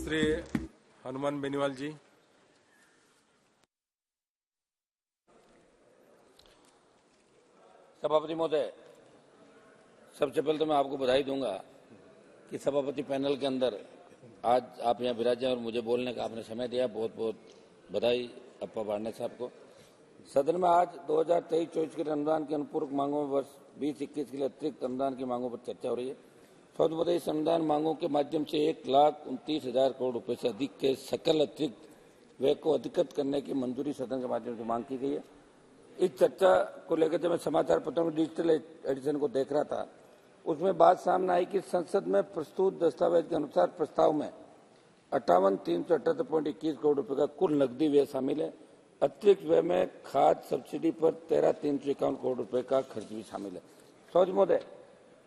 श्री हनुमान बेनीवाल जी। सभापति महोदय, सबसे पहले तो मैं आपको बधाई दूंगा कि सभापति पैनल के अंदर आज आप यहाँ विराजे और मुझे बोलने का आपने समय दिया। बहुत बहुत बधाई अप्पा बारने साहब को। सदन में आज 2023-24 के अनुदान की अनुपूरक मांगों में वर्ष 2021 के लिए अतिरिक्त अनुदान की मांगों पर चर्चा हो रही है। सभापति, इस अनुदान मांगों के माध्यम से 1,29,000 करोड़ रुपए से अधिक के सकल अतिरिक्त व्यय को अधिकृत करने की मंजूरी सदन के माध्यम से मांग की गई है। इस चर्चा को लेकर जब मैं समाचार पत्रों में डिजिटल एडिशन को देख रहा था, उसमें बात सामने आई कि संसद में प्रस्तुत दस्तावेज के अनुसार प्रस्ताव में 58,378.21 करोड़ रुपए का कुल नकदी व्यय शामिल है। अतिरिक्त व्यय में खाद सब्सिडी पर 13,351 करोड़ रुपए का खर्च भी शामिल है। सौज महोदय,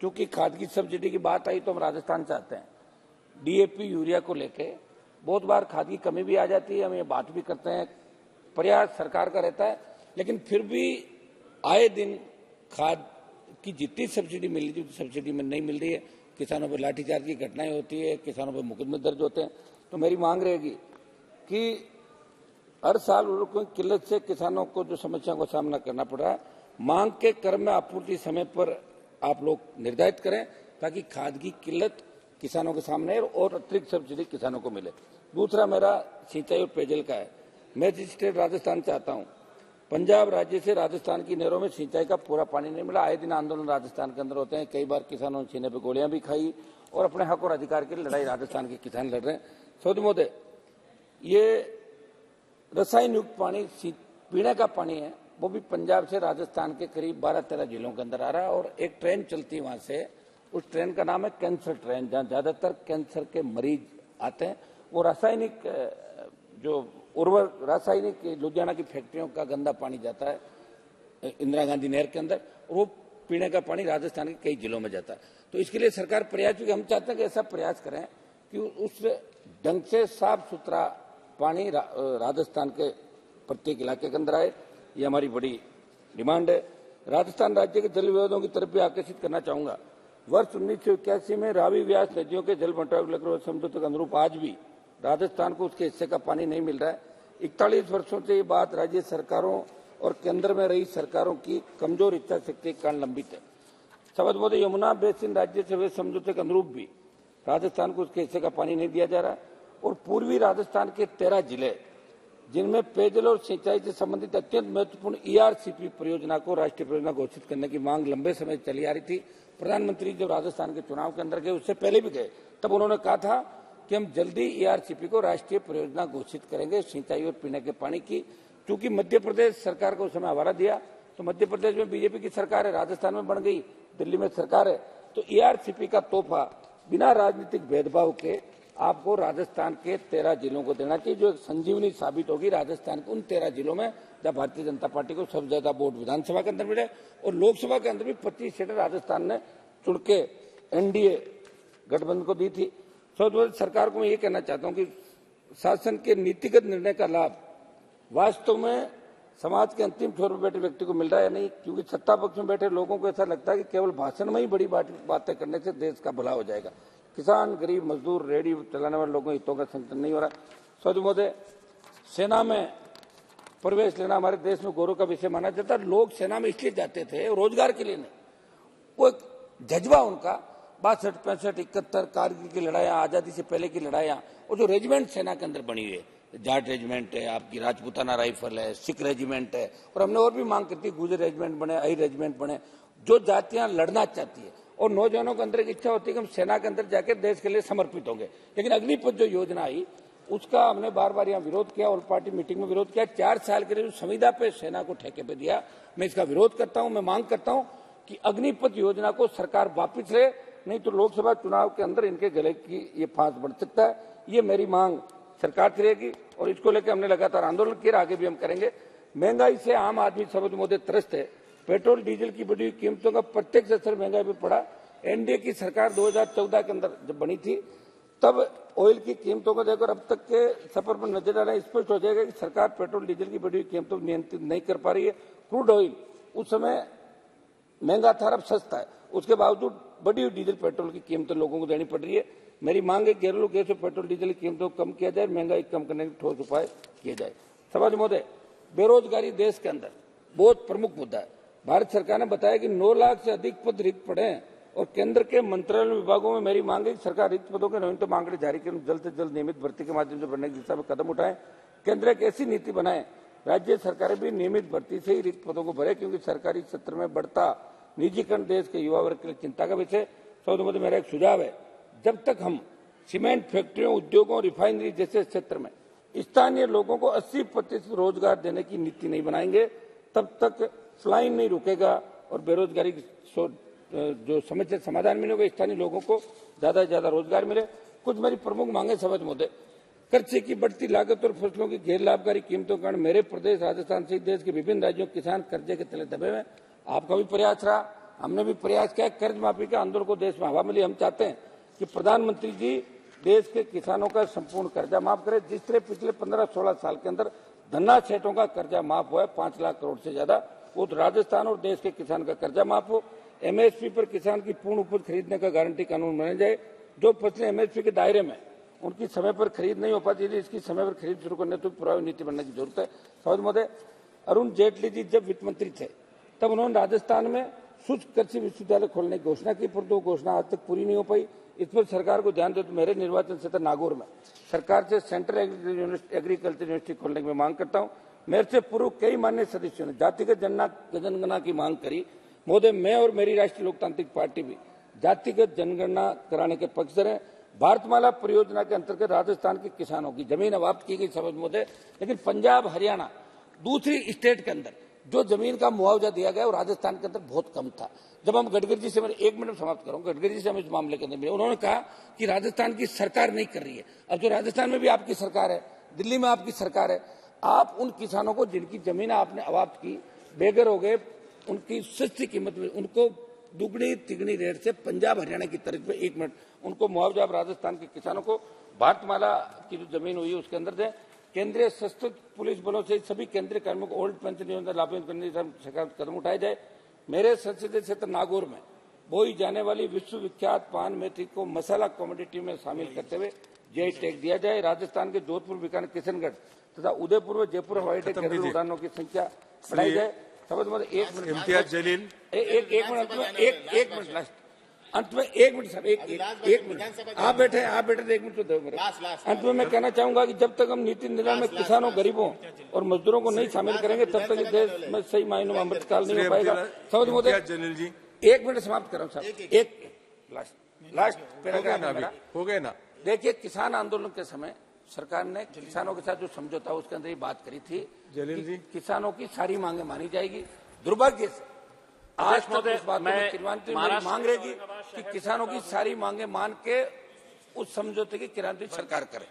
चूंकि खाद की सब्सिडी की बात आई तो हम राजस्थान से आते हैं। डीएपी यूरिया को लेके बहुत बार खाद की कमी भी आ जाती है, हम ये बात भी करते हैं, प्रयास सरकार का रहता है, लेकिन फिर भी आए दिन खाद की जितनी सब्सिडी मिल रही थी सब्सिडी में नहीं मिल रही है। किसानों पर लाठीचार्ज की घटनाएं होती है, किसानों पर मुकदमे दर्ज होते हैं। तो मेरी मांग रहेगी कि हर साल उर्वरकों की किल्लत से किसानों को जो समस्याओं का सामना करना पड़ रहा है, मांग के क्रम में आपूर्ति समय पर आप लोग निर्धारित करें ताकि खाद की किल्लत किसानों के सामने और अतिरिक्त सब्सिडी किसानों को मिले। दूसरा मेरा सिंचाई और पेयजल का है। मैं जिस स्टेट राजस्थान से आता हूँ, पंजाब राज्य से राजस्थान की नहरों में सिंचाई का पूरा पानी नहीं मिला। आए दिन आंदोलन राजस्थान के अंदर होते हैं, कई बार किसानों ने सीने पर गोलियां भी खाई और अपने हक और अधिकार की लड़ाई राजस्थान के किसान लड़ रहे हैं। सौदी महोदय, ये रसायन युक्त पानी पीने का पानी है, वो भी पंजाब से राजस्थान के करीब 12-13 जिलों के अंदर आ रहा है और एक ट्रेन चलती है वहां से। उस ट्रेन का नाम है कैंसर ट्रेन, जहां ज्यादातर कैंसर के मरीज आते हैं। वो रासायनिक जो उर्वरक रासायनिक लुधियाना की फैक्ट्रियों का गंदा पानी जाता है इंदिरा गांधी नहर के अंदर, वो पीने का पानी राजस्थान के कई जिलों में जाता है। तो इसके लिए सरकार प्रयास, क्योंकि हम चाहते हैं कि ऐसा प्रयास करें कि उस ढंग से साफ सुथरा पानी राजस्थान के प्रत्येक इलाके के अंदर आए। ये हमारी बड़ी डिमांड है। राजस्थान राज्य के जल विवादों की तरफ भी आकर्षित करना चाहूंगा। वर्ष 1981 में रावी व्यास नदियों के जल बंटवारे समझौते के अनुरूप आज भी राजस्थान को उसके हिस्से का पानी नहीं मिल रहा है। 41 वर्षों से ये बात राज्य सरकारों और केंद्र में रही सरकारों की कमजोर इच्छा शक्ति के कारण लंबित है। सभापति महोदय, यमुना बेसिन राज्य से हुए समझौते के अनुरूप भी राजस्थान को उसके हिस्से का पानी नहीं दिया जा रहा है और पूर्वी राजस्थान के 13 जिले जिनमें पेयजल और सिंचाई से संबंधित अत्यंत महत्वपूर्ण ईआरसीपी परियोजना को राष्ट्रीय परियोजना घोषित करने की मांग लंबे समय चली आ रही थी। प्रधानमंत्री जब राजस्थान के चुनाव के अंदर गए, उससे पहले भी गए, तब उन्होंने कहा था कि हम जल्दी ईआरसीपी को राष्ट्रीय परियोजना घोषित करेंगे सिंचाई और पीने के पानी की। क्योंकि मध्य प्रदेश सरकार को उस समय हवाला दिया, तो मध्य प्रदेश में बीजेपी की सरकार है, राजस्थान में बन गई, दिल्ली में सरकार है, तो ईआरसीपी का तोहफा बिना राजनीतिक भेदभाव के आपको राजस्थान के 13 जिलों को देना चाहिए, जो एक संजीवनी साबित होगी राजस्थान के उन 13 जिलों में जब भारतीय जनता पार्टी को सबसे ज्यादा वोट विधानसभा के अंदर मिले और लोकसभा के अंदर भी 25 सीटें राजस्थान ने चुन के एनडीए गठबंधन को दी थी। सरकार को मैं ये कहना चाहता हूं कि शासन के नीतिगत निर्णय का लाभ वास्तव में समाज के अंतिम छोर पर बैठे व्यक्ति को मिल रहा है या नहीं, क्योंकि सत्ता पक्ष में बैठे लोगों को ऐसा लगता है कि केवल भाषण में ही बड़ी बातें करने से देश का भला हो जाएगा। किसान, गरीब, मजदूर, रेहड़ी चलाने वाले लोगों हितों का संरक्षण नहीं हो रहा। सौदी महोदय, सेना में प्रवेश लेना हमारे देश में गौरव का विषय माना जाता है। लोग सेना में इसलिए जाते थे रोजगार के लिए नहीं, वो एक जज्बा उनका 62, 65, 71 कारगिल की लड़ाइयां, आजादी से पहले की लड़ाइयां, और जो रेजिमेंट सेना के अंदर बनी हुई है, जाट रेजिमेंट है, आपकी राजपूताना राइफल है, सिख रेजिमेंट है, और हमने और भी मांग करती है गुजर रेजिमेंट बने, आई रेजिमेंट बने, जो जातियां लड़ना चाहती है और नौजवानों के अंदर एक इच्छा होती है कि हम सेना के अंदर जाकर देश के लिए समर्पित होंगे। लेकिन अग्निपथ जो योजना आई उसका हमने बार बार यहाँ विरोध किया और पार्टी मीटिंग में विरोध किया। 4 साल के लिए जो संविदा पे सेना को ठेके पे दिया, मैं इसका विरोध करता हूँ। मैं मांग करता हूँ कि अग्निपथ योजना को सरकार वापिस ले, नहीं तो लोकसभा चुनाव के अंदर इनके गले की ये फांस बढ़ सकता है। ये मेरी मांग सरकार की रहेगी और इसको लेकर हमने लगातार आंदोलन किया, आगे भी हम करेंगे। महंगाई से आम आदमी सभापति महोदय त्रस्त है। पेट्रोल डीजल की बढ़ी हुई कीमतों का प्रत्यक्ष असर महंगाई पर पड़ा। एनडीए की सरकार 2014 के अंदर जब बनी थी, तब ऑयल की कीमतों को देखकर अब तक के सफर पर नजर डालना स्पष्ट हो जाएगा कि सरकार पेट्रोल डीजल की बढ़ी हुई कीमतों को नियंत्रित नहीं कर पा रही है। क्रूड ऑयल उस समय महंगा था, अब सस्ता है, उसके बावजूद बढ़ी हुई डीजल पेट्रोल की कीमतें लोगों को देनी पड़ रही है। मेरी मांग है घरेलू गैस और पेट्रोल डीजल की कीमतों को कम किया जाए, महंगाई कम करने के ठोस उपाय किए जाए। सभापति महोदय, बेरोजगारी देश के अंदर बहुत प्रमुख मुद्दा है। भारत सरकार ने बताया कि 9 लाख से अधिक पद रिक्त पड़े हैं और केंद्र के मंत्रालय विभागों में मेरी मांग है कि सरकार रिक्त पदों के नवीनतम आंकड़े जारी कर जल्द से जल्द नियमित भर्ती के माध्यम से भरने की दिशा में कदम उठाएं। केंद्र एक ऐसी नीति बनाए राज्य सरकारें भी नियमित भर्ती से ही रिक्त पदों को भरे, क्योंकि सरकारी क्षेत्र में बढ़ता निजीकरण देश के युवा वर्ग के लिए चिंता का विषय। सभापति, मेरा एक सुझाव है, जब तक हम सीमेंट फैक्ट्रियों, उद्योगों, रिफाइनरी जैसे क्षेत्र में स्थानीय लोगों को 80% रोजगार देने की नीति नहीं बनाएंगे, तब तक फ्लाइन नहीं रुकेगा और बेरोजगारी जो समस्या समाधान मिलेगा, स्थानीय लोगों को ज्यादा से ज्यादा रोजगार मिले। कुछ मेरी प्रमुख मांगे सभापति महोदय, कर्जे की बढ़ती लागत और फसलों की गैर लाभकारी कीमतों के कारण मेरे प्रदेश राजस्थान सहित देश के विभिन्न राज्यों के किसान कर्जे के तले दबे हुए। आपका भी प्रयास रहा, हमने भी प्रयास किया, कर्ज माफी के आंदोलन को देश में हवा मिली। हम चाहते हैं कि प्रधानमंत्री जी देश के किसानों का संपूर्ण कर्जा माफ करें। जिस तरह पिछले 15-16 साल के अंदर धन्ना सेठों का कर्जा माफ हुआ है 5 लाख करोड़ से ज्यादा, वो राजस्थान और देश के किसान का कर्जा माफ हो। एमएसपी पर किसान की पूर्ण उपज खरीदने का गारंटी कानून बनाया जाए। जो फसलें एमएसपी के दायरे में उनकी समय पर खरीद नहीं हो पाती, इसकी समय पर खरीद शुरू करने तो प्रभावी नीति बनने की जरूरत है। सभापति महोदय, अरुण जेटली जी जब वित्त मंत्री थे तब उन्होंने राजस्थान में शुष्क कृषि विश्वविद्यालय खोलने की घोषणा की, पर वो घोषणा आज तक पूरी नहीं हो पाई। इस पर सरकार को ध्यान दे। तो मेरे निर्वाचन क्षेत्र नागौर में सरकार से सेंट्रल एग्रीकल्चर यूनिवर्सिटी खोलने की मैं मांग करता हूँ। मेरे से पूर्व कई मान्य सदस्यों ने जातिगत जनगणना की मांग करी। महोदय, मैं और मेरी राष्ट्रीय लोकतांत्रिक पार्टी भी जातिगत जनगणना कराने के पक्षधर हैं। भारतमाला परियोजना के अंतर्गत राजस्थान के किसानों की जमीन अवाप्त की गई सभापति महोदय, लेकिन पंजाब, हरियाणा, दूसरी स्टेट के अंदर जो जमीन का मुआवजा दिया गया वो राजस्थान के अंदर बहुत कम था। जब हम गडकरी जी से, मैं 1 मिनट समाप्त करूंगा, गडकरी जी से हम इस मामले के अंदर मिले, उन्होंने कहा कि राजस्थान की सरकार नहीं कर रही है। अब जो राजस्थान में भी आपकी सरकार है, दिल्ली में आपकी सरकार है, आप उन किसानों को जिनकी जमीन आपने अवाप्त की, बेघर हो गए, उनकी सस्ती कीमत में उनको दुगनी तिगनी रेट से पंजाब हरियाणा की तर्ज पे 1 मिनट उनको मुआवजा आप राजस्थान के किसानों को भारतमाला की जो जमीन हुई है उसके अंदर दें। केंद्रीय सशस्त्र पुलिस बलों से सभी केंद्रीय कर्मियों को ओल्ड पेंशन योजना लागू करने के सरकार कदम उठाए जाए। मेरे संसदीय क्षेत्र नागौर में बोई जाने वाली विश्वविख्यात पान मेथी को मसाला कमोडिटी में शामिल करते हुए जीआई टैग दिया जाए। राजस्थान के जोधपुर, बीकानेर, किशनगढ़ तथा उदयपुर व जयपुर हवाई अड्डे घरेलू उड़ानों की संख्या बढ़ाई जाए। समझ मतलब 1 मिनट इम्तियाज जलील, एक मिनट लास्ट अंत में 1 मिनट सर, एक मिनट आप बैठे 1 मिनट तो दो मेरे। अंत में मैं कहना चाहूंगा कि जब तक हम नीति निर्माण में किसानों, गरीबों और मजदूरों को नहीं शामिल करेंगे तब तक इस देश में सही मायनों में अमृतकाल नहीं हो पाएगा। समझ महोदय, जलील जी 1 मिनट समाप्त कर रहा हूँ साहब, एक लास्ट पैराग्राफ हो गए ना। देखिए, किसान आंदोलन के समय सरकार ने किसानों के साथ जो समझौता उसके अंदर ही बात करी थी जलील जी, किसानों की सारी मांगे मानी जाएगी। दुर्भाग्य से आज तक उस बात को मांग रहेगी कि किसानों की सारी मांगे मान के उस समझौते की क्रियान्वित सरकार करे।